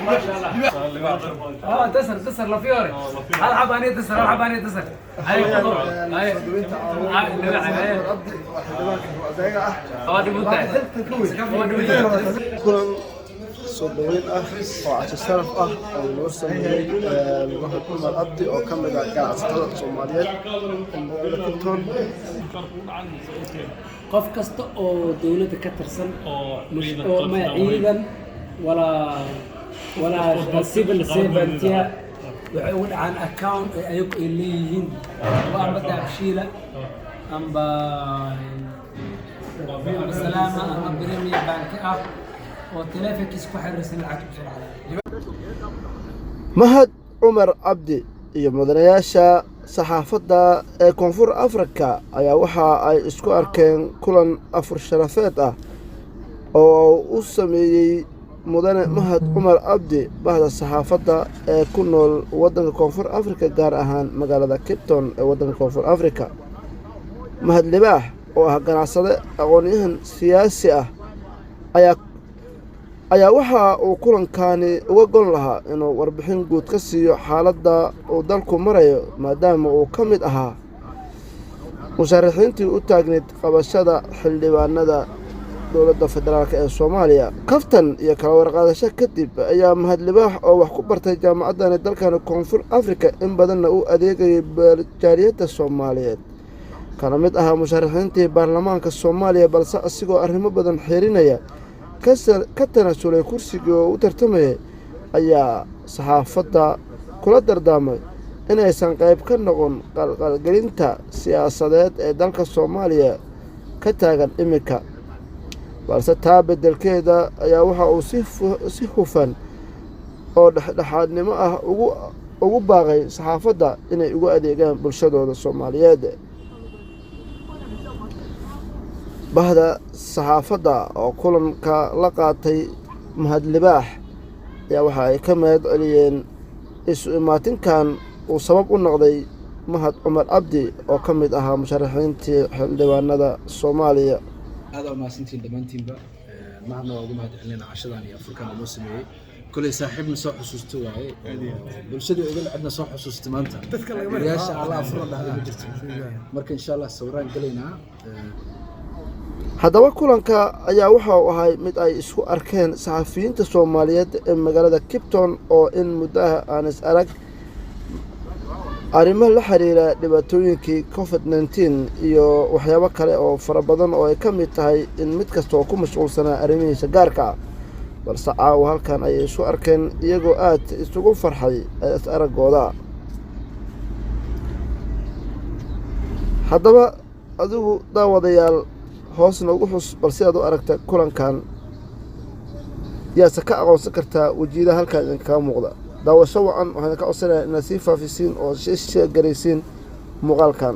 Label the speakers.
Speaker 1: ما شاء الله. تسر لفيوري. العب اني تسر العب اني تسر. هاي هاي.
Speaker 2: kulan soo dhaweyn ah oo casho sharaf ah oo loo sameeyay Mahad Cumar Abdi oo ka mid ah ganacsatada Soomaaliyeed ee magaalada Kipton.
Speaker 3: qof kasta oo dawladda ka tirsan oo ma ciidan wala civil servant waxay u dhacaan account ay ayagu ay leeyihiin waa amba daabshiila amba salaama amba premier bank ah oo telefonkiisa ku xiriirsan lacag ku soo
Speaker 2: Mahad Cumar Abdi iyo mudanayaasha saxaafadda ee Koonfur Afrika ayaa waxa ay isku arkeen kulan afur sharafeed ah oo uu sameeyay mudane Mahad Cumar Abdi bahda saxaafadda ee ku nool waddanka Koonfur Afrika gaar ahaan magaalada Kipton ee waddanka Koonfur Afrika. Mahad Libaax oo ah ganacsade aqoon-yahan siyaasi ah ayaa waxa uu kulankani uga gon lahaa inuu warbixin guud ka siiyo xaaladda uu dalku marayo maadaama uu ka mid ahaa musharaxiintii u taagneyd qabashada xildhibaanada dowladda federaalk ee Soomaaliya. Kaftan iyo kala warqaadasho kadib ayaa Mahad Libaax oo wax ku bartay jaamacadda dalkan Koonfur Afrika in badanna uu adeegayay jaaliyadda Soomaaliyeed kana mid ahaa musharaxiintii baarlamaanka Soomaaliya balse asigoo arrimo badan xirinaya ka tanaasulay kursigii oo u tartamayay ayaa saxaafadda kula dardaamay inaysan qayb ka noqon qalqalgelinta siyaasadeed ee dalka Soomaaliya ka taagan imika balse taa beddelkeeda ayaa waxa uu si hufan oo dhexdhexaadnimo ah ugu baaqay saxaafadda inay ugu adeegaan bulshadooda Soomaaliyeed. bahda saxaafadda oo kulanka la qaatay Mahad Libaax ayaa waxa ay ka mahad celiyeen isu imaatinkan uu sabab u noqday Mahad Cumar Abdi oo ka mid ahaa musharaxiintii xildhibaanada Soomaaliya.
Speaker 4: هذا ما سنتين دمانتين بقى معنا وقوم هاد علينا عشرة يا أفريقيا الموسم كل صاحبنا صح حسوسته واعي بالشدة يقول عندنا صح حسوسته ما أنت يا شاء الله أفرض هذا بجرت مركن إن شاء الله السوران قلينا
Speaker 2: haddaba kulanka ayaa waxa uu ahay mid ay isku arkeen saxafiyiinta Soomaaliyeed ee magaalada Kipton oo in muddaha aan is arag arrimo la xiriira dhibaatooyinkii COVID-19 iyo waxyaabo kale oo fara badan oo ay ka mid tahay in mid kasta oo ku mashquulsanaa arrimihiisa gaarka ah balse caawa halkan ayay isu arkeen iyagoo aad isugu farxay is araggooda. haddaba adigu daawadayaal hoosna ugu xus balse aad u aragta kulankan yaase ka aqoonsan kartaa wajiyada halkan idinkaga muuqda. daawasho wacan waxaan ka codsanayaa inaad sii faafisiin oo sheegaraysiin muuqaalkan.